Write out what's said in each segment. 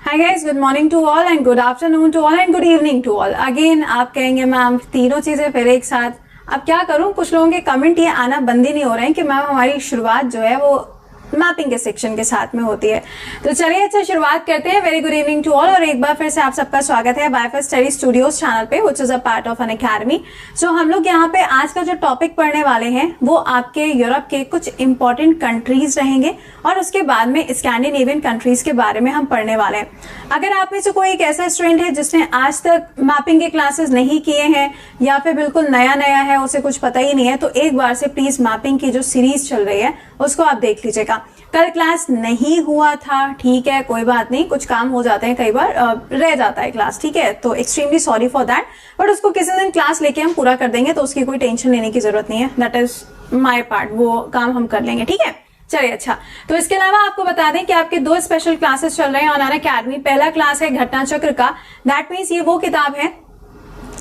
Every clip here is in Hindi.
Hi guys, good morning to all and good afternoon to all and good evening to all. Again आप कहेंगे मैम तीनों चीजें फिर एक साथ, अब क्या करूं, कुछ लोगों के कमेंट ये आना बंद ही नहीं हो रहे हैं कि मैम हमारी शुरुआत जो है वो मैपिंग के सेक्शन के साथ में होती है। तो चलिए अच्छा शुरुआत करते हैं। Very good evening to all और एक बार फिर से आप सबका स्वागत है बायफेस स्टडी स्टूडियोज चैनल पे which is a part of an academy. So हम लोग यहाँ पे आज का जो टॉपिक पढ़ने वाले हैं वो आपके यूरोप के कुछ इंपॉर्टेंट कंट्रीज रहेंगे और उसके बाद में स्कैंडिनेवियन कंट्रीज के बारे में हम पढ़ने वाले हैं। अगर आप में से कोई एक ऐसा स्टूडेंट है जिसने आज तक मैपिंग के क्लासेस नहीं किए हैं या फिर बिल्कुल नया नया है, उसे कुछ पता ही नहीं है, तो एक बार से प्लीज मैपिंग की जो सीरीज चल रही है उसको आप देख लीजिएगा। कल क्लास नहीं हुआ था, ठीक है, कोई बात नहीं, कुछ काम हो जाते हैं, कई बार रह जाता है क्लास, ठीक है, तो extremely sorry for that, but उसको किसी दिन क्लास लेके हम पूरा कर देंगे, तो उसकी कोई टेंशन लेने की जरूरत नहीं है। दैट इज माय पार्ट, वो काम हम कर लेंगे, ठीक है। चलिए अच्छा, तो इसके अलावा आपको बता दें कि आपके दो स्पेशल क्लासेस चल रहे हैं ऑन एन अकेडमी। पहला क्लास है घटना चक्र का, दैट मीन्स ये वो किताब है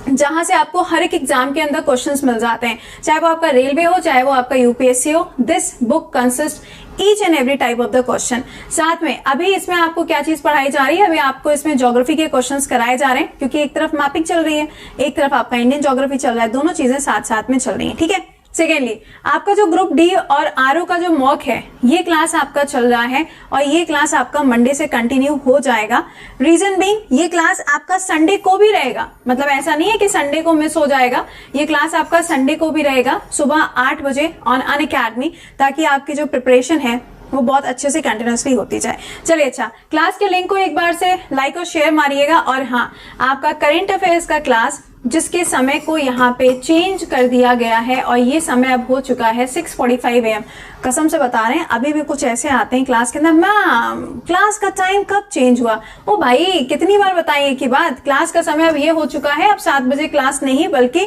जहां से आपको हर एक एग्जाम के अंदर क्वेश्चंस मिल जाते हैं, चाहे वो आपका रेलवे हो चाहे वो आपका यूपीएससी हो। This book consist each and every type of the question. साथ में अभी इसमें आपको क्या चीज पढ़ाई जा रही है, अभी आपको इसमें ज्योग्राफी के क्वेश्चंस कराए जा रहे हैं, क्योंकि एक तरफ मैपिंग चल रही है, एक तरफ आपका इंडियन ज्योग्राफी चल रहा है, दोनों चीजें साथ साथ में चल रही है, ठीक है। सेकेंडली आपका जो ग्रुप डी और आरओ का जो मॉक है, ये क्लास आपका चल रहा है और ये क्लास आपका मंडे से कंटिन्यू हो जाएगा। रीजन बीइंग ये क्लास आपका संडे को भी रहेगा, मतलब ऐसा नहीं है कि संडे को मिस हो जाएगा, ये क्लास आपका संडे को भी रहेगा सुबह 8 बजे ऑन अन अकेडमी, ताकि आपकी जो प्रिपरेशन है वो बहुत अच्छे से कंटिन्यूसली होती जाए। चलिए अच्छा, क्लास के लिंक को एक बार से लाइक और शेयर मारिएगा। और हाँ, आपका करंट अफेयर्स का क्लास जिसके समय को यहाँ पे चेंज कर दिया गया है और ये समय अब हो चुका है 6:45 AM। कसम से बता रहे हैं, अभी भी कुछ ऐसे आते हैं क्लास के अंदर, मैम क्लास का टाइम कब चेंज हुआ? ओ भाई कितनी बार बताइए कि बात, क्लास का समय अब ये हो चुका है, अब 7 बजे क्लास नहीं बल्कि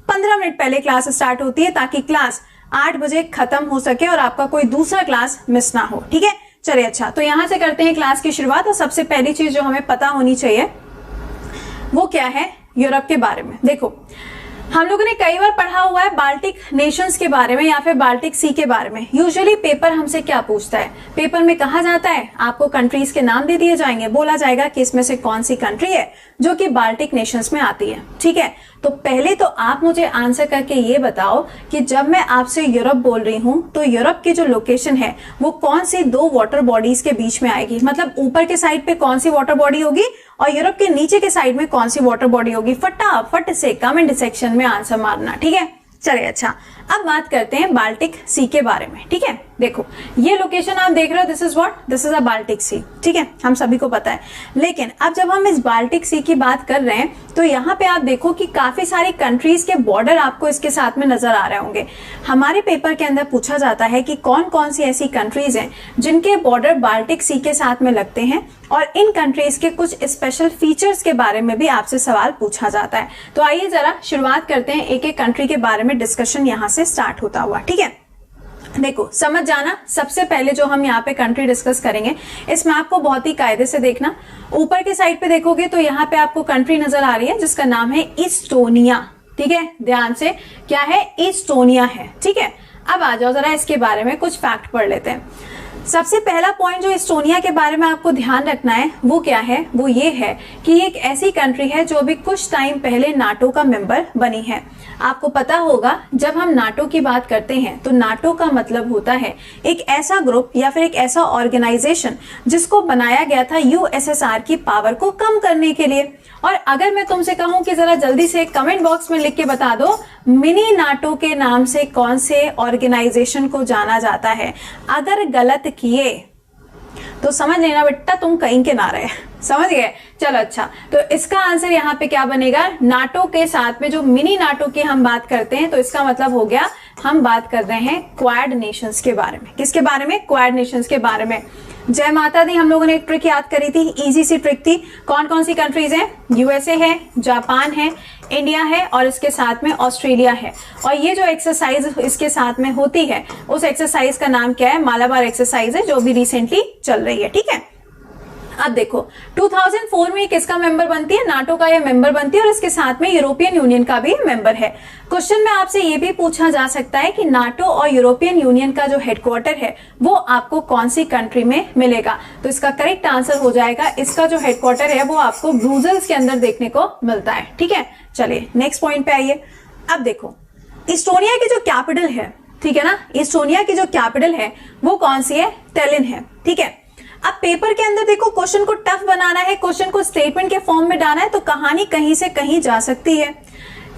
15 मिनट पहले क्लास स्टार्ट होती है, ताकि क्लास 8 बजे खत्म हो सके और आपका कोई दूसरा क्लास मिस ना हो, ठीक है। चलिए अच्छा, तो यहां से करते हैं क्लास की शुरुआत। और सबसे पहली चीज जो हमें पता होनी चाहिए वो क्या है, यूरोप के बारे में। देखो, हम लोगों ने कई बार पढ़ा हुआ है बाल्टिक नेशंस के बारे में या फिर बाल्टिक सी के बारे में। यूजुअली पेपर हमसे क्या पूछता है, पेपर में कहा जाता है आपको कंट्रीज के नाम दे दिए जाएंगे, बोला जाएगा कि इसमें से कौन सी कंट्री है जो कि बाल्टिक नेशंस में आती है, ठीक है। तो पहले तो आप मुझे आंसर करके ये बताओ कि जब मैं आपसे यूरोप बोल रही हूं तो यूरोप की जो लोकेशन है वो कौन सी दो वाटर बॉडीज के बीच में आएगी, मतलब ऊपर के साइड पे कौन सी वाटर बॉडी होगी और यूरोप के नीचे के साइड में कौन सी वाटर बॉडी होगी। फटाफट से कमेंट सेक्शन में आंसर मारना, ठीक है। चलिए अच्छा, अब बात करते हैं बाल्टिक सी के बारे में, ठीक है। देखो ये लोकेशन आप देख रहे हो, this is what, this is a Baltic Sea, ठीक है, हम सभी को पता है। लेकिन अब जब हम इस बाल्टिक सी की बात कर रहे हैं तो यहाँ पे आप देखो कि काफी सारी कंट्रीज के बॉर्डर आपको इसके साथ में नजर आ रहे होंगे। हमारे पेपर के अंदर पूछा जाता है कि कौन कौन सी ऐसी कंट्रीज हैं जिनके बॉर्डर बाल्टिक सी के साथ में लगते हैं, और इन कंट्रीज के कुछ स्पेशल फीचर्स के बारे में भी आपसे सवाल पूछा जाता है। तो आइए जरा शुरुआत करते हैं, एक एक कंट्री के बारे में डिस्कशन यहाँ से स्टार्ट होता हुआ, ठीक है। देखो समझ जाना, सबसे पहले जो हम यहाँ पे कंट्री डिस्कस करेंगे, इस मैप को बहुत ही कायदे से देखना। ऊपर के साइड पे देखोगे तो यहाँ पे आपको कंट्री नजर आ रही है जिसका नाम है इस्टोनिया, ठीक है, ध्यान से, क्या है, इस्टोनिया है, ठीक है। अब आ जाओ जरा इसके बारे में कुछ फैक्ट पढ़ लेते हैं। सबसे पहला पॉइंट जो इस्टोनिया के बारे में आपको ध्यान रखना है वो क्या है, वो ये है कि ये एक ऐसी कंट्री है जो अभी कुछ टाइम पहले नाटो का मेंबर बनी है। आपको पता होगा जब हम नाटो की बात करते हैं तो नाटो का मतलब होता है एक ऐसा ग्रुप या फिर एक ऐसा ऑर्गेनाइजेशन जिसको बनाया गया था यूएसएसआर की पावर को कम करने के लिए। और अगर मैं तुमसे कहूं कि जरा जल्दी से कमेंट बॉक्स में लिख के बता दो मिनी नाटो के नाम से कौन से ऑर्गेनाइजेशन को जाना जाता है, अगर गलत किए तो समझ लेना बेटा तुम कहीं के ना रहे, समझ गए। चलो अच्छा, तो इसका आंसर यहाँ पे क्या बनेगा, नाटो के साथ में जो मिनी नाटो की हम बात करते हैं तो इसका मतलब हो गया हम बात कर रहे हैं क्वाड नेशंस के बारे में। किसके बारे में, क्वाड नेशंस के बारे में। जय माता दी, हम लोगों ने एक ट्रिक याद करी थी, इजी सी ट्रिक थी। कौन कौन सी कंट्रीज हैं, यूएसए है, जापान है, इंडिया है और इसके साथ में ऑस्ट्रेलिया है। और ये जो एक्सरसाइज इसके साथ में होती है उस एक्सरसाइज का नाम क्या है, मालाबार एक्सरसाइज है, जो भी रिसेंटली चल रही है, ठीक है। अब देखो 2004 में किसका मेंबर बनती है, नाटो का ये मेंबर बनती है और इसके साथ में यूरोपियन यूनियन का भी मेंबर है। क्वेश्चन में आपसे ये भी पूछा जा सकता है कि नाटो और यूरोपियन यूनियन का जो हेडक्वार्टर है वो आपको कौन सी कंट्री में मिलेगा, तो इसका करेक्ट आंसर हो जाएगा, इसका जो हेडक्वार्टर है वो आपको ब्रुसेल्स के अंदर देखने को मिलता है। ठीक है, चलिए नेक्स्ट पॉइंट पे आइए। अब देखो इस्टोनिया की जो कैपिटल है, ठीक है ना, इस्टोनिया की जो कैपिटल है वो कौन सी है, टैलिन है। ठीक है, अब पेपर के अंदर देखो क्वेश्चन को टफ बनाना है, क्वेश्चन को स्टेटमेंट के फॉर्म में डालना है, तो कहानी कहीं से कहीं जा सकती है।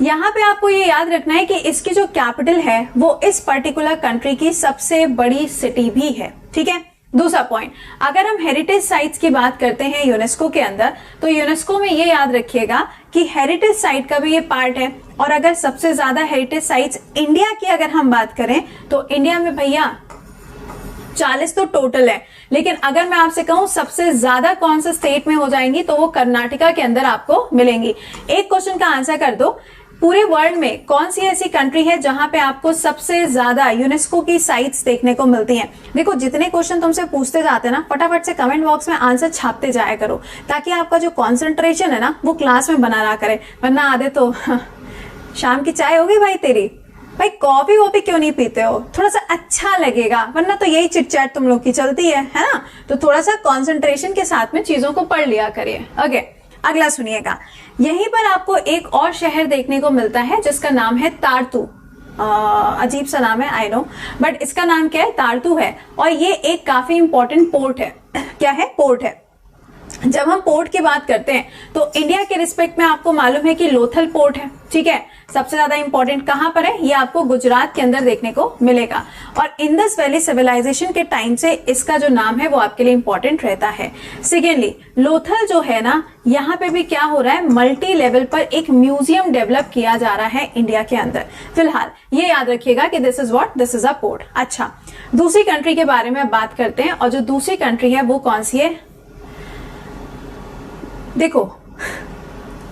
यहां पे आपको ये याद रखना है कि इसकी जो कैपिटल है वो इस पर्टिकुलर कंट्री की सबसे बड़ी सिटी भी है। ठीक है, दूसरा पॉइंट, अगर हम हेरिटेज साइट्स की बात करते हैं यूनेस्को के अंदर, तो यूनेस्को में ये याद रखिएगा कि हेरिटेज साइट का भी ये पार्ट है। और अगर सबसे ज्यादा हेरिटेज साइट्स इंडिया की अगर हम बात करें तो इंडिया में भैया 40 तो टोटल है, लेकिन अगर मैं आपसे कहूं सबसे ज्यादा कौन सा स्टेट में हो जाएंगी तो वो कर्नाटका के अंदर आपको मिलेंगी। एक क्वेश्चन का आंसर कर दो, पूरे वर्ल्ड में कौन सी ऐसी कंट्री है जहां पे आपको सबसे ज्यादा यूनेस्को की साइट्स देखने को मिलती हैं। देखो जितने क्वेश्चन तुमसे पूछते जाते हैं ना, फटाफट से कमेंट बॉक्स में आंसर छापते जाया करो, ताकि आपका जो कॉन्सेंट्रेशन है ना वो क्लास में बना रहा करे, वरना आधे तो शाम की चाय होगी भाई तेरी, भाई कॉफी वॉफी क्यों नहीं पीते हो, थोड़ा सा अच्छा लगेगा, वरना तो यही चिट चैट तुम लोग की चलती है ना। तो थोड़ा सा कंसंट्रेशन के साथ में चीजों को पढ़ लिया करिए। ओके, अगला सुनिएगा, यहीं पर आपको एक और शहर देखने को मिलता है जिसका नाम है तारतू। अजीब सा नाम है आई नो, बट इसका नाम क्या है, तारतू है, और ये एक काफी इंपॉर्टेंट पोर्ट है। क्या है, पोर्ट है। जब हम पोर्ट की बात करते हैं तो इंडिया के रिस्पेक्ट में आपको मालूम है कि लोथल पोर्ट है। ठीक है, सबसे ज्यादा इंपॉर्टेंट कहां पर है, ये आपको गुजरात के अंदर देखने को मिलेगा, और इंडस वैली सिविलाइजेशन के टाइम से इसका जो नाम है वो आपके लिए इंपॉर्टेंट रहता है। सेकेंडली, लोथल जो है ना, यहाँ पे भी क्या हो रहा है, मल्टी लेवल पर एक म्यूजियम डेवलप किया जा रहा है इंडिया के अंदर। फिलहाल ये याद रखिएगा कि this is what, this is a port. अच्छा, दूसरी कंट्री के बारे में बात करते हैं, और जो दूसरी कंट्री है वो कौन सी है, देखो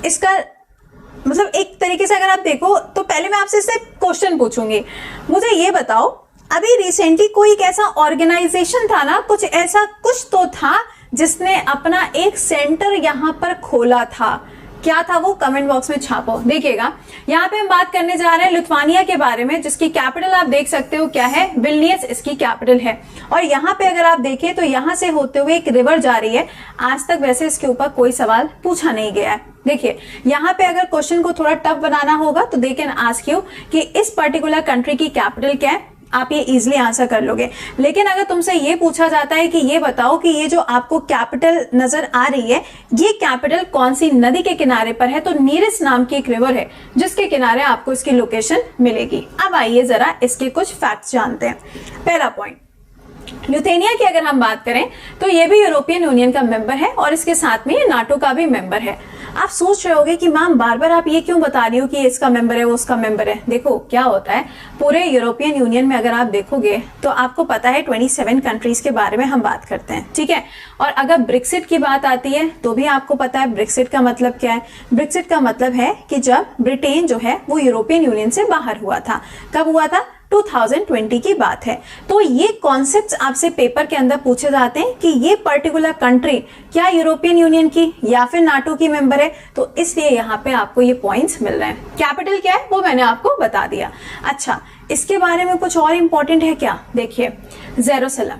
इसका मतलब एक तरीके से अगर आप देखो तो पहले मैं आपसे इससे क्वेश्चन पूछूंगी, मुझे ये बताओ अभी रिसेंटली कोई एक ऐसा ऑर्गेनाइजेशन था ना, कुछ ऐसा कुछ तो था जिसने अपना एक सेंटर यहां पर खोला था, क्या था वो, कमेंट बॉक्स में छापो। देखिएगा यहाँ पे हम बात करने जा रहे हैं लिथुआनिया के बारे में, जिसकी कैपिटल आप देख सकते हो क्या है, विल्नियस इसकी कैपिटल है। और यहाँ पे अगर आप देखें तो यहाँ से होते हुए एक रिवर जा रही है। आज तक वैसे इसके ऊपर कोई सवाल पूछा नहीं गया है। देखिए यहाँ पे अगर क्वेश्चन को थोड़ा टफ बनाना होगा तो दे कैन आस्क यू कि इस पर्टिकुलर कंट्री की कैपिटल क्या है, आप ये इजीली आंसर कर लोगे। लेकिन अगर तुमसे ये पूछा जाता है कि ये बताओ कि ये जो आपको कैपिटल नजर आ रही है, ये कैपिटल कौन सी नदी के किनारे पर है, तो नीरस नाम की एक रिवर है जिसके किनारे आपको इसकी लोकेशन मिलेगी। अब आइए जरा इसके कुछ फैक्ट्स जानते हैं। पहला पॉइंट, लिथुआनिया की अगर हम बात करें तो ये भी यूरोपियन यूनियन का मेंबर है और इसके साथ में ये नाटो का भी मेंबर है। आप सोच रहे होगे कि मैम बार बार आप ये क्यों बता रही हो कि इसका मेंबर है वो उसका मेंबर है। देखो क्या होता है, पूरे यूरोपियन यूनियन में अगर आप देखोगे तो आपको पता है 27 कंट्रीज के बारे में हम बात करते हैं, ठीक है। और अगर ब्रेक्सिट की बात आती है तो भी आपको पता है ब्रेक्सिट का मतलब क्या है। ब्रेक्सिट का मतलब है कि जब ब्रिटेन जो है वो यूरोपियन यूनियन से बाहर हुआ था। कब हुआ था, 2020 की बात है। तो ये कॉन्सेप्ट्स आपसे पेपर के अंदर पूछे जाते हैं कि ये पर्टिकुलर कंट्री क्या यूरोपियन यूनियन की या फिर नाटो की मेंबर है, तो इसलिए यहाँ पे आपको ये पॉइंट्स मिल रहे हैं। कैपिटल क्या है वो मैंने आपको बता दिया। अच्छा, इसके बारे में कुछ और इंपॉर्टेंट है क्या, देखिए जेरूसलम,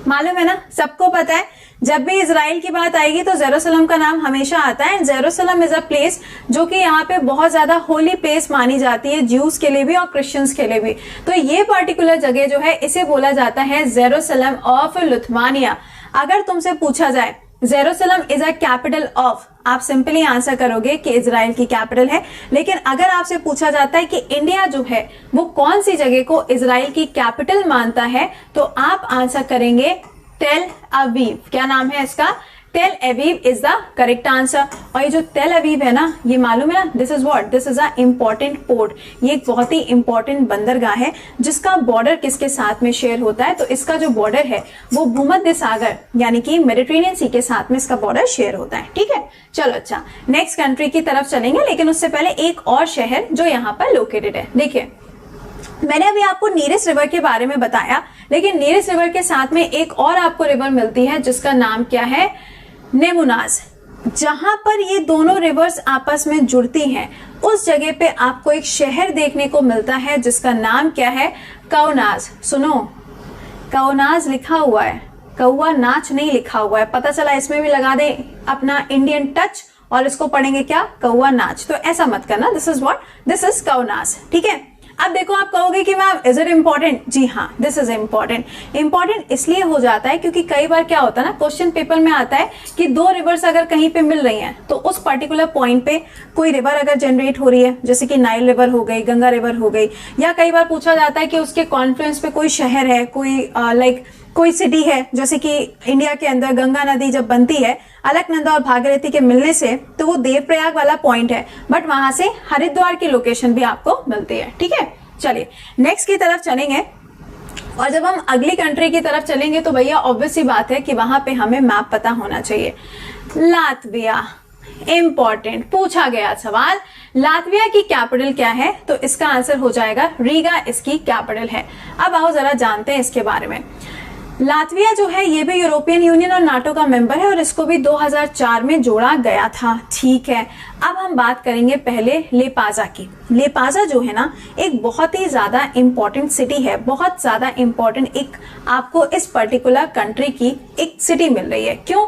मालूम है ना, सबको पता है जब भी इजराइल की बात आएगी तो जेरूसलम का नाम हमेशा आता है। जेरूसलम इज अ प्लेस जो कि यहाँ पे बहुत ज्यादा होली प्लेस मानी जाती है, ज्यूज के लिए भी और क्रिश्चियंस के लिए भी। तो ये पर्टिकुलर जगह जो है इसे बोला जाता है जेरूसलम ऑफ लिथुआनिया। अगर तुमसे पूछा जाए Jerusalem is a capital of, आप सिंपली आंसर करोगे कि इजराइल की कैपिटल है। लेकिन अगर आपसे पूछा जाता है कि इंडिया जो है वो कौन सी जगह को इजराइल की कैपिटल मानता है, तो आप आंसर करेंगे टेल अवीव। क्या नाम है इसका, Tel Aviv is the correct answer. और ये जो टेल अवीव है ना, ये मालूम है ना, this is what, this is a important port. ये एक बहुत ही इंपॉर्टेंट बंदरगाह है जिसका बॉर्डर किसके साथ में शेयर होता है, तो इसका जो बॉर्डर है वो भूमध्य सागर यानी कि मेडिटेरेनियन सी के साथ में इसका बॉर्डर शेयर होता है, ठीक है। चलो अच्छा, नेक्स्ट कंट्री की तरफ चलेंगे, लेकिन उससे पहले एक और शहर जो यहाँ पर लोकेटेड है। देखिए मैंने अभी आपको नीरेस्ट रिवर के बारे में बताया, लेकिन नीरेस्ट रिवर के साथ में एक और आपको रिवर मिलती है जिसका नाम क्या है, नेमुनाज। जहां पर ये दोनों रिवर्स आपस में जुड़ती हैं उस जगह पे आपको एक शहर देखने को मिलता है जिसका नाम क्या है? कौनाज। सुनो, कौनाज लिखा हुआ है, कौआ नाच नहीं लिखा हुआ है। पता चला इसमें भी लगा दे अपना इंडियन टच और इसको पढ़ेंगे क्या? कौआ नाच। तो ऐसा मत करना। This is what? This is Kaunas. ठीक है। अब देखो, आप कहोगे कि मैम इज इट इम्पोर्टेंट? जी हाँ, दिस इज इम्पोर्टेंट। इंपॉर्टेंट इसलिए हो जाता है क्योंकि कई बार क्या होता है ना, क्वेश्चन पेपर में आता है कि दो रिवर्स अगर कहीं पे मिल रही हैं तो उस पर्टिकुलर पॉइंट पे कोई रिवर अगर जनरेट हो रही है, जैसे कि नाइल रिवर हो गई, गंगा रिवर हो गई, या कई बार पूछा जाता है कि उसके कॉन्फ्लुएंस पे कोई शहर है, कोई कोई सिटी है, जैसे कि इंडिया के अंदर गंगा नदी जब बनती है अलकनंदा और भागीरथी के मिलने से, तो वो देवप्रयाग वाला पॉइंट है, बट वहां से हरिद्वार की लोकेशन भी आपको मिलती है। ठीक है, चलिए नेक्स्ट की तरफ चलेंगे। और जब हम अगली कंट्री की तरफ चलेंगे तो भैया ऑब्वियस सी बात है कि वहां पे हमें मैप पता होना चाहिए। लातविया, इंपॉर्टेंट पूछा गया सवाल। लातविया की कैपिटल क्या है? तो इसका आंसर हो जाएगा रीगा, इसकी कैपिटल है। अब आओ जरा जानते हैं इसके बारे में। लातविया जो है ये भी यूरोपियन यूनियन और नाटो का मेंबर है और इसको भी 2004 में जोड़ा गया था। ठीक है, अब हम बात करेंगे पहले लेपाजा की। लेपाजा जो है ना, एक बहुत ही ज्यादा इंपॉर्टेंट सिटी है, बहुत ज्यादा इंपॉर्टेंट एक आपको इस पर्टिकुलर कंट्री की एक सिटी मिल रही है। क्यों?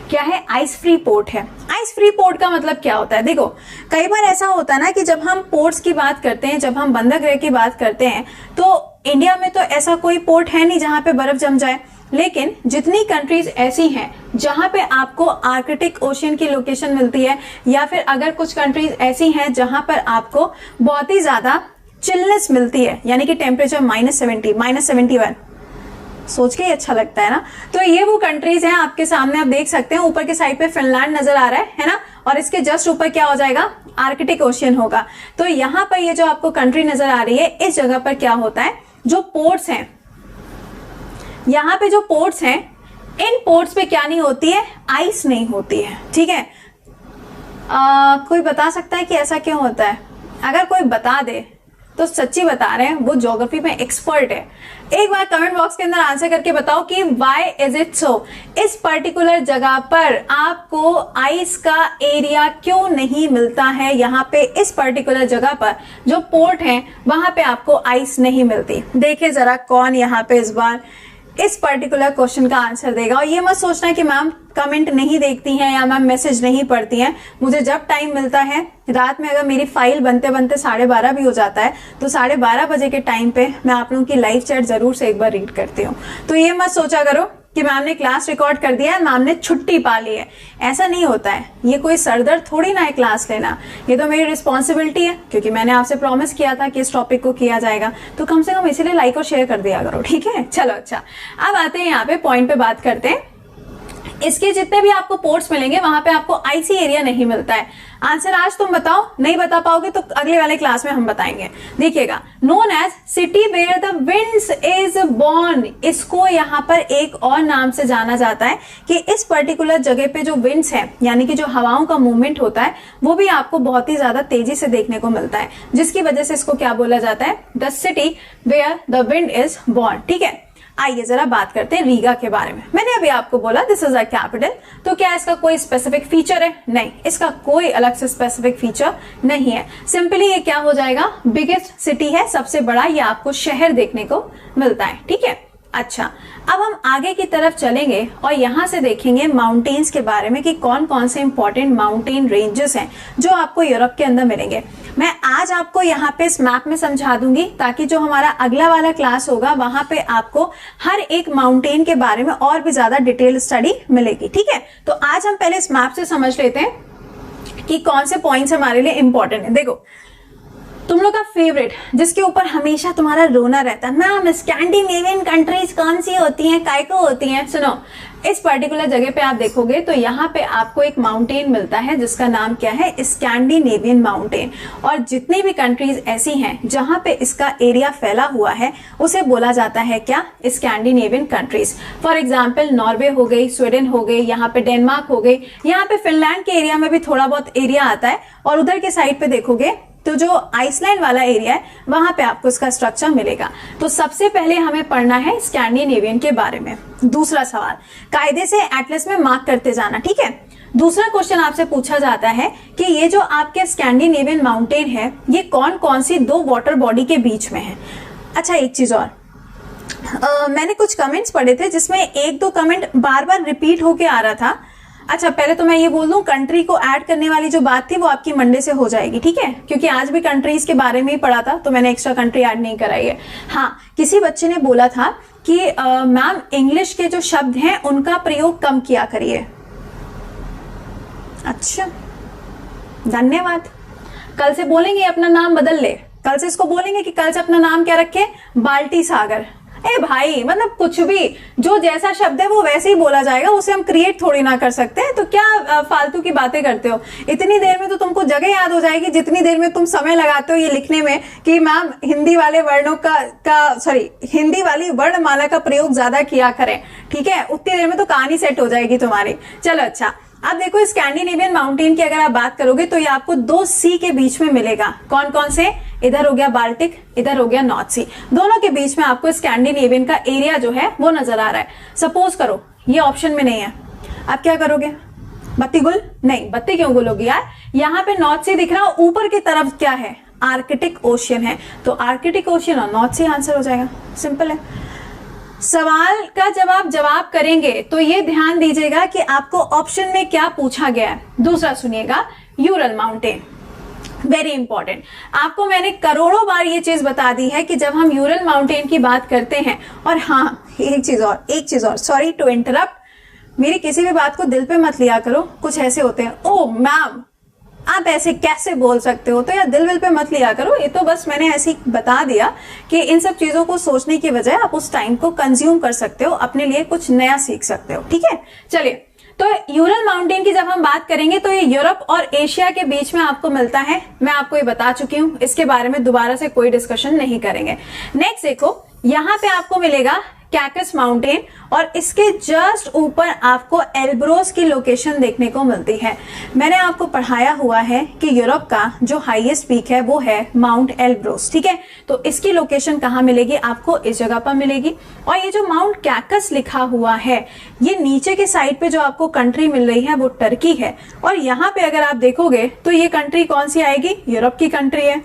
क्या है? आइस फ्री पोर्ट है। आइस फ्री पोर्ट का मतलब क्या होता है? देखो, कई बार ऐसा होता है ना कि जब हम पोर्ट्स की बात करते हैं, जब हम बंदरगाह की बात करते हैं, तो इंडिया में तो ऐसा कोई पोर्ट है नहीं जहां पे बर्फ जम जाए, लेकिन जितनी कंट्रीज ऐसी हैं जहां पे आपको आर्कटिक ओशियन की लोकेशन मिलती है, या फिर अगर कुछ कंट्रीज ऐसी हैं जहां पर आपको बहुत ही ज्यादा चिलनेस मिलती है, यानी कि टेम्परेचर -70, -71, सोच के ही अच्छा लगता है ना। तो ये वो कंट्रीज हैं आपके सामने, आप देख सकते हैं ऊपर के साइड पे फिनलैंड नजर आ रहा है ना, और इसके जस्ट ऊपर क्या हो जाएगा? आर्कटिक ओशियन होगा। तो यहाँ पर ये जो आपको कंट्री नजर आ रही है, इस जगह पर क्या होता है, जो पोर्ट्स हैं, यहाँ पे जो पोर्ट्स हैं, इन पोर्ट्स पे क्या नहीं होती है? आइस नहीं होती है। ठीक है, कोई बता सकता है कि ऐसा क्यों होता है? अगर कोई बता दे तो सच्ची बता रहे हैं, वो ज्योग्राफी में एक्सपर्ट है। एक बार कमेंट बॉक्स के अंदर आंसर करके बताओ कि व्हाई इज इट सो, इस पर्टिकुलर जगह पर आपको आइस का एरिया क्यों नहीं मिलता है? यहाँ पे इस पर्टिकुलर जगह पर जो पोर्ट है वहां पे आपको आइस नहीं मिलती। देखिए जरा कौन यहाँ पे इस बार इस पर्टिकुलर क्वेश्चन का आंसर देगा। और ये मत सोचना कि मैम कमेंट नहीं देखती हैं या मैम मैसेज नहीं पढ़ती हैं। मुझे जब टाइम मिलता है, रात में अगर मेरी फाइल बनते बनते 12:30 भी हो जाता है, तो 12:30 बजे के टाइम पे मैं आप लोगों की लाइव चैट जरूर से एक बार रीड करती हूँ। तो ये मत सोचा करो कि मैम ने क्लास रिकॉर्ड कर दिया है, मैम ने छुट्टी पा ली है, ऐसा नहीं होता है। ये कोई सरदर्द थोड़ी ना है क्लास लेना, ये तो मेरी रिस्पॉन्सिबिलिटी है, क्योंकि मैंने आपसे प्रॉमिस किया था कि इस टॉपिक को किया जाएगा, तो कम से कम इसीलिए लाइक और शेयर कर दिया करो। ठीक है, चलो अच्छा, अब आते हैं यहाँ पे पॉइंट पे बात करते हैं। इसके जितने भी आपको पोर्ट्स मिलेंगे वहां पे आपको आइसी एरिया नहीं मिलता है। आंसर आज तुम बताओ, नहीं बता पाओगे तो अगले वाले क्लास में हम बताएंगे। देखिएगा, known as city where the winds is born, इसको यहाँ पर एक और नाम से जाना जाता है कि इस पर्टिकुलर जगह पे जो विंड्स है, यानी कि जो हवाओं का मूवमेंट होता है, वो भी आपको बहुत ही ज्यादा तेजी से देखने को मिलता है, जिसकी वजह से इसको क्या बोला जाता है? The city where the wind is born. ठीक है, आइए जरा बात करते हैं रीगा के बारे में। मैंने अभी आपको बोला दिस इज अ कैपिटल, तो क्या इसका कोई स्पेसिफिक फीचर है? नहीं, इसका कोई अलग से स्पेसिफिक फीचर नहीं है। सिंपली ये क्या हो जाएगा? बिगेस्ट सिटी है, सबसे बड़ा ये आपको शहर देखने को मिलता है। ठीक है, अच्छा, अब हम आगे की तरफ चलेंगे और यहां से देखेंगे माउंटेन्स के बारे में कि कौन कौन से इंपॉर्टेंट माउंटेन रेंजेस हैं जो आपको यूरोप के अंदर मिलेंगे। मैं आज आपको यहाँ पे इस मैप में समझा दूंगी, ताकि जो हमारा अगला वाला क्लास होगा वहां पे आपको हर एक माउंटेन के बारे में और भी ज्यादा डिटेल स्टडी मिलेगी। ठीक है, तो आज हम पहले इस मैप से समझ लेते हैं कि कौन से पॉइंट्स हमारे लिए इंपॉर्टेंट है। देखो, तुम लोग का फेवरेट जिसके ऊपर हमेशा तुम्हारा रोना रहता है, मैम स्कैंडिनेवियन कंट्रीज कौन सी होती हैं, काय को होती हैं? सुनो, इस पर्टिकुलर जगह पे आप देखोगे तो यहाँ पे आपको एक माउंटेन मिलता है जिसका नाम क्या है? Scandinavian mountain. और जितनी भी कंट्रीज ऐसी हैं जहां पे इसका एरिया फैला हुआ है, उसे बोला जाता है क्या? Scandinavian countries. For example Norway हो गई, स्वीडन हो गई, यहाँ पे डेनमार्क हो गई, यहाँ पे फिनलैंड के एरिया में भी थोड़ा बहुत एरिया आता है, और उधर के साइड पे देखोगे तो जो आइसलैंड वाला एरिया है वहां पे आपको इसका स्ट्रक्चर मिलेगा। तो सबसे पहले हमें पढ़ना है स्कैंडिनेवियन के बारे में। दूसरा सवाल, कायदे से एटलस में मार्क करते जाना, ठीक है। दूसरा क्वेश्चन आपसे पूछा जाता है कि ये जो आपके स्कैंडिनेवियन माउंटेन है ये कौन कौन सी दो वाटर बॉडी के बीच में है। अच्छा, एक चीज और, मैंने कुछ कमेंट्स पढ़े थे जिसमें एक दो कमेंट बार बार रिपीट होके आ रहा था। अच्छा, पहले तो मैं ये बोल दूं, कंट्री को ऐड करने वाली जो बात थी वो आपकी मंडे से हो जाएगी, ठीक है, क्योंकि आज भी कंट्रीज के बारे में ही पढ़ा था तो मैंने एक्स्ट्रा कंट्री ऐड नहीं कराई है। हाँ, किसी बच्चे ने बोला था कि मैम इंग्लिश के जो शब्द हैं उनका प्रयोग कम किया करिए। अच्छा, धन्यवाद। कल से बोलेंगे अपना नाम बदल ले, कल से इसको बोलेंगे कि कल से अपना नाम क्या रखे, बाल्टी सागर। ए भाई, मतलब कुछ भी जो जैसा शब्द है वो वैसे ही बोला जाएगा, उसे हम क्रिएट थोड़ी ना कर सकते हैं। तो क्या फालतू की बातें करते हो। इतनी देर में तो तुमको जगह याद हो जाएगी जितनी देर में तुम समय लगाते हो ये लिखने में कि मैम हिंदी वाले वर्णों हिंदी वाली वर्णमाला का प्रयोग ज्यादा किया करें, ठीक है। उतनी देर में तो कहानी सेट हो जाएगी तुम्हारी। चलो, अच्छा, अब देखो स्कैंडिनेवियन माउंटेन की अगर आप बात करोगे तो ये आपको दो सी के बीच में मिलेगा। कौन कौन से? इधर हो गया बाल्टिक, इधर हो गया नॉर्थ सी। दोनों के बीच में आपको स्कैंडिनेवियन का एरिया जो है वो नजर आ रहा है। सपोज करो ये ऑप्शन में नहीं है, आप क्या करोगे? बत्ती गुल? नहीं, बत्ती क्यों गुलोगी यार। यहाँ पे नॉर्थ सी दिख रहा, ऊपर की तरफ क्या है? आर्कटिक ओशियन है, तो आर्कटिक ओशियन और नॉर्थ सी आंसर हो जाएगा। सिंपल है। सवाल का जवाब करेंगे तो ये ध्यान दीजिएगा कि आपको ऑप्शन में क्या पूछा गया है। दूसरा सुनिएगा, यूरल माउंटेन, वेरी इंपॉर्टेंट। आपको मैंने करोड़ों बार ये चीज बता दी है कि जब हम यूरल माउंटेन की बात करते हैं, और हाँ एक चीज और, सॉरी टू इंटरप्ट, मेरी किसी भी बात को दिल पे मत लिया करो। कुछ ऐसे होते हैं, ओ मैम आप ऐसे कैसे बोल सकते हो, तो यार दिल विल पे मत लिया करो। ये तो बस मैंने ऐसे ही बता दिया कि इन सब चीजों को सोचने की बजाय आप उस टाइम को कंज्यूम कर सकते हो, अपने लिए कुछ नया सीख सकते हो, ठीक है। चलिए, तो यूरल माउंटेन की जब हम बात करेंगे तो ये यूरोप और एशिया के बीच में आपको मिलता है। मैं आपको ये बता चुकी हूँ, इसके बारे में दोबारा से कोई डिस्कशन नहीं करेंगे। नेक्स्ट देखो, यहाँ पे आपको मिलेगा कैकस माउंटेन और इसके जस्ट ऊपर आपको एल्ब्रोस की लोकेशन देखने को मिलती है। मैंने आपको पढ़ाया हुआ है कि यूरोप का जो हाईएस्ट पीक है वो है माउंट एल्ब्रोस, ठीक है। तो इसकी लोकेशन कहाँ मिलेगी? आपको इस जगह पर मिलेगी। और ये जो माउंट कैकस लिखा हुआ है, ये नीचे के साइड पे जो आपको कंट्री मिल रही है वो टर्की है। और यहाँ पे अगर आप देखोगे तो ये कंट्री कौन सी आएगी? यूरोप की कंट्री है।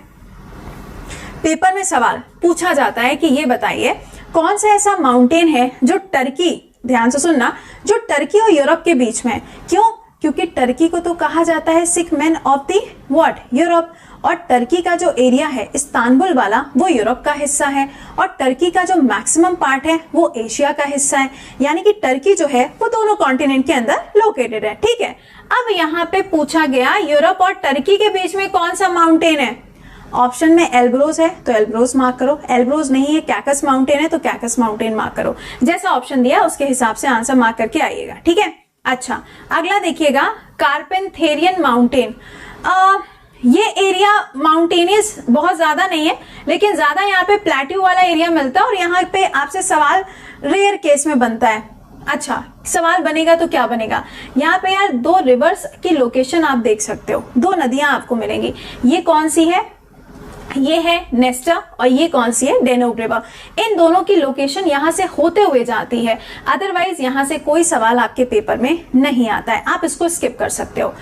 पेपर में सवाल पूछा जाता है कि ये बताइए कौन सा ऐसा माउंटेन है जो टर्की, ध्यान से सुनना, जो टर्की और यूरोप के बीच में है। क्यों? क्योंकि टर्की को तो कहा जाता है सिक man of the what? Europe. और टर्की का जो एरिया है इस्तांबुल वाला वो यूरोप का हिस्सा है, और टर्की का जो मैक्सिमम पार्ट है वो एशिया का हिस्सा है। यानी कि टर्की जो है वो दोनों कॉन्टिनेंट के अंदर लोकेटेड है, ठीक है। अब यहाँ पे पूछा गया यूरोप और टर्की के बीच में कौन सा माउंटेन है? ऑप्शन में एल्ब्रोस है तो एल्ब्रोस मार्क करो, एल्ब्रोस नहीं है कैकस माउंटेन है तो कैकस माउंटेन मार्क करो। जैसा ऑप्शन दिया उसके हिसाब से आंसर मार्क करके आइएगा, ठीक है। अच्छा, अगला देखिएगा, कार्पेंथेरियन माउंटेन। ये एरिया माउंटेनियस बहुत ज्यादा नहीं है, लेकिन ज्यादा यहाँ पे प्लेट्यू वाला एरिया मिलता है। और यहाँ पे आपसे सवाल रेयर केस में बनता है। अच्छा, सवाल बनेगा तो क्या बनेगा? यहाँ पे यार दो रिवर्स की लोकेशन आप देख सकते हो, दो नदियां आपको मिलेंगी। ये कौन सी है? ये है नेस्टा, और ये कौन सी है? डेनूब रिवर। इन दोनों की लोकेशन यहाँ से होते हुए जाती है। अदरवाइज यहाँ से कोई सवाल आपके पेपर में नहीं आता है, आप इसको स्किप कर सकते हो।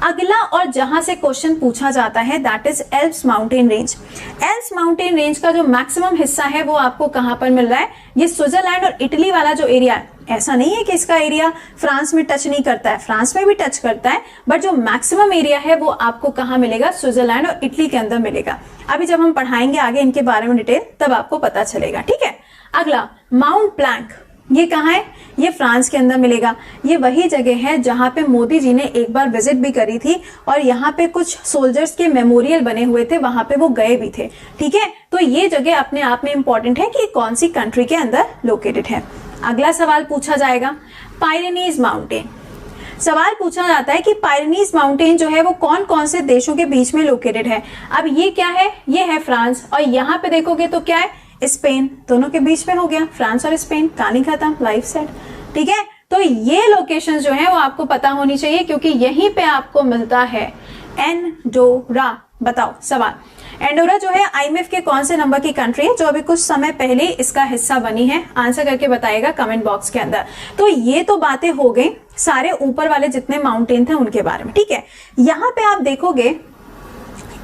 अगला और जहां से क्वेश्चन पूछा जाता है that is Alps mountain range. Alps mountain range का जो मैक्सिमम हिस्सा है वो आपको कहां पर मिल रहा है? ये स्विट्जरलैंड और इटली वाला जो एरिया है, ऐसा नहीं है कि इसका एरिया फ्रांस में टच नहीं करता है, फ्रांस में भी टच करता है, बट जो मैक्सिमम एरिया है वो आपको कहाँ मिलेगा? स्विट्जरलैंड और इटली के अंदर मिलेगा। अभी जब हम पढ़ाएंगे आगे इनके बारे में डिटेल तब आपको पता चलेगा, ठीक है। अगला माउंट प्लैंक, ये कहाँ है? ये फ्रांस के अंदर मिलेगा। ये वही जगह है जहां पे मोदी जी ने एक बार विजिट भी करी थी और यहाँ पे कुछ सोल्जर्स के मेमोरियल बने हुए थे, वहां पे वो गए भी थे, ठीक है। तो ये जगह अपने आप में इंपॉर्टेंट है कि कौन सी कंट्री के अंदर लोकेटेड है। अगला सवाल पूछा जाएगा, पायरेनीज माउंटेन। सवाल पूछा जाता है कि पायरेनीज माउंटेन जो है वो कौन कौन से देशों के बीच में लोकेटेड है। अब ये क्या है? ये है फ्रांस, और यहाँ पे देखोगे तो क्या है? स्पेन। दोनों के बीच में हो गया फ्रांस और स्पेन, कहानी खत्म, लाइफ सेट, ठीक है। तो ये लोकेशन जो है वो आपको पता होनी चाहिए, क्योंकि यहीं पे आपको मिलता है एंडोरा। बताओ सवाल। एंडोरा जो है आईएमएफ के कौन से नंबर की कंट्री है जो अभी कुछ समय पहले इसका हिस्सा बनी है? आंसर करके बताएगा कमेंट बॉक्स के अंदर। तो ये तो बातें हो गई सारे ऊपर वाले जितने माउंटेन थे उनके बारे में, ठीक है। यहाँ पे आप देखोगे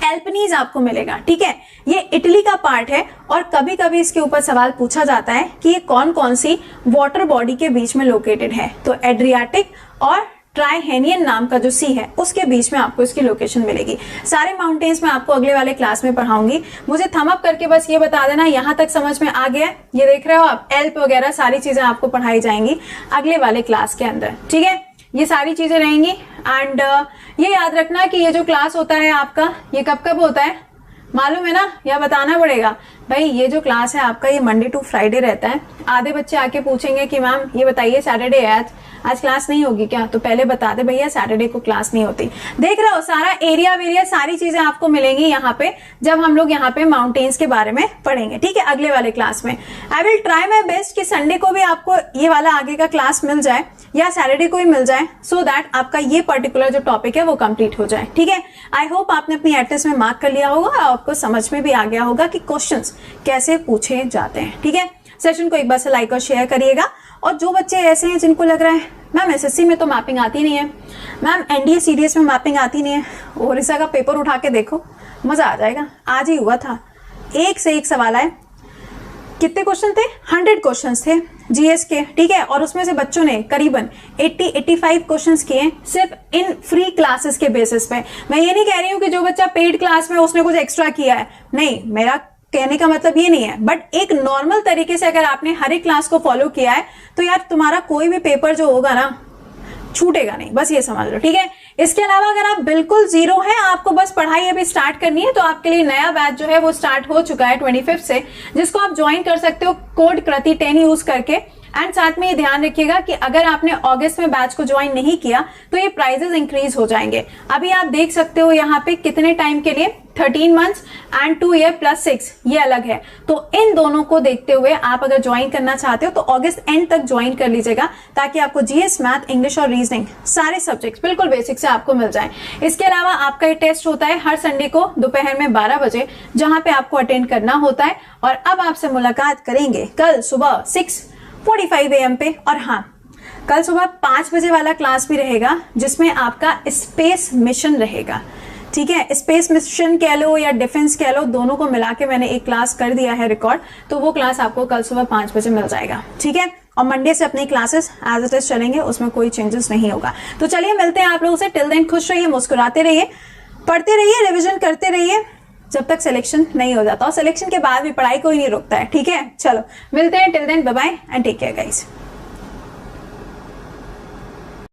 एल्पनीज आपको मिलेगा, ठीक है। ये इटली का पार्ट है और कभी कभी इसके ऊपर सवाल पूछा जाता है कि ये कौन कौन सी वाटर बॉडी के बीच में लोकेटेड है। तो एड्रियाटिक और ट्राइहेनियन नाम का जो सी है उसके बीच में आपको इसकी लोकेशन मिलेगी। सारे माउंटेन्स में आपको अगले वाले क्लास में पढ़ाऊंगी। मुझे थम अप करके बस ये बता देना यहां तक समझ में आ गया। ये देख रहे हो आप, एल्प वगैरह सारी चीजें आपको पढ़ाई जाएंगी अगले वाले क्लास के अंदर, ठीक है। ये सारी चीजें रहेंगी एंड ये याद रखना कि ये जो क्लास होता है आपका ये कब कब होता है मालूम है ना, या बताना पड़ेगा भाई। ये जो क्लास है आपका ये मंडे टू फ्राइडे रहता है। आधे बच्चे आके पूछेंगे कि मैम ये बताइए सैटरडे है आज क्लास नहीं होगी क्या? तो पहले बता दे भैया सैटरडे को क्लास नहीं होती। देख रहे हो सारा एरिया वेरिया सारी चीजें आपको मिलेंगी यहाँ पे जब हम लोग यहाँ पे माउंटेन्स के बारे में पढ़ेंगे, ठीक है, अगले वाले क्लास में। I will try my best कि संडे को भी आपको ये वाला आगे का क्लास मिल जाए या सैटरडे को ही मिल जाए, सो दैट आपका ये पर्टिकुलर जो टॉपिक है वो कंप्लीट हो जाए, ठीक है। आई होप आपने अपनी एटलिस्ट में मार्क कर लिया होगा और आपको समझ में भी आ गया होगा कि क्वेश्चंस कैसे पूछे जाते हैं, ठीक है। सेशन को एक बार से लाइक और शेयर करिएगा। और जो बच्चे ऐसे हैं जिनको लग रहा है मैम एसएससी में तो मैपिंग आती नहीं है, मैम एनडीए सीडीएस में मैपिंग आती नहीं है, ओडिशा का पेपर उठा के देखो मजा आ जाएगा। आज ही हुआ था, एक से एक सवाल आए। कितने क्वेश्चन थे? 100 क्वेश्चंस थे जीएस के, ठीक है। और उसमें से बच्चों ने करीबन 80-85 क्वेश्चंस किए सिर्फ इन फ्री क्लासेस के बेसिस पे। मैं ये नहीं कह रही हूँ कि जो बच्चा पेड क्लास में उसने कुछ एक्स्ट्रा किया है, नहीं, मेरा कहने का मतलब ये नहीं है। बट एक नॉर्मल तरीके से अगर आपने हर एक क्लास को फॉलो किया है तो यार तुम्हारा कोई भी पेपर जो होगा ना छूटेगा नहीं, बस ये समझ लो, ठीक है। इसके अलावा अगर आप बिल्कुल जीरो हैं, आपको बस पढ़ाई अभी स्टार्ट करनी है, तो आपके लिए नया बैच जो है वो स्टार्ट हो चुका है 25 से, जिसको आप ज्वाइन कर सकते हो कोड कृति 10 यूज करके। एंड साथ में ये ध्यान रखिएगा कि अगर आपने अगस्त में बैच को ज्वाइन नहीं किया तो ये प्राइजेस इंक्रीज हो जाएंगे। अभी आप देख सकते हो यहाँ पे कितने टाइम के लिए, 13 मंथ्स एंड 2 ईयर प्लस 6, ये अलग है। तो इन दोनों को देखते हुए आप अगर ज्वाइन करना चाहते हो तो अगस्त एंड तक ज्वाइन कर लीजिएगा, ताकि आपको जीएस, मैथ, इंग्लिश और रीजनिंग सारे सब्जेक्ट्स बिल्कुल बेसिक से आपको मिल जाए। इसके अलावा आपका ये टेस्ट होता है हर संडे को दोपहर में 12 बजे, जहां पे आपको अटेंड करना होता है। और अब आपसे मुलाकात करेंगे कल सुबह 6:45 AM पे। और हाँ, कल सुबह 5 बजे वाला क्लास भी रहेगा जिसमें आपका स्पेस मिशन रहेगा, ठीक है। स्पेस मिशन कह लो या डिफेंस कह लो, दोनों को मिला के मैंने एक क्लास कर दिया है रिकॉर्ड, तो वो क्लास आपको कल सुबह 5 बजे मिल जाएगा, ठीक है। और मंडे से अपनी क्लासेस एज इट इज चलेंगे, उसमें कोई चेंजेस नहीं होगा। तो चलिए मिलते हैं आप लोगों से। टिल देन खुश रहिए, मुस्कुराते रहिए, पढ़ते रहिए, रिविजन करते रहिए जब तक सिलेक्शन नहीं हो जाता। और सिलेक्शन के बाद भी पढ़ाई कोई नहीं रोकता है, ठीक है। चलो मिलते हैं, till then bye bye and take care guys.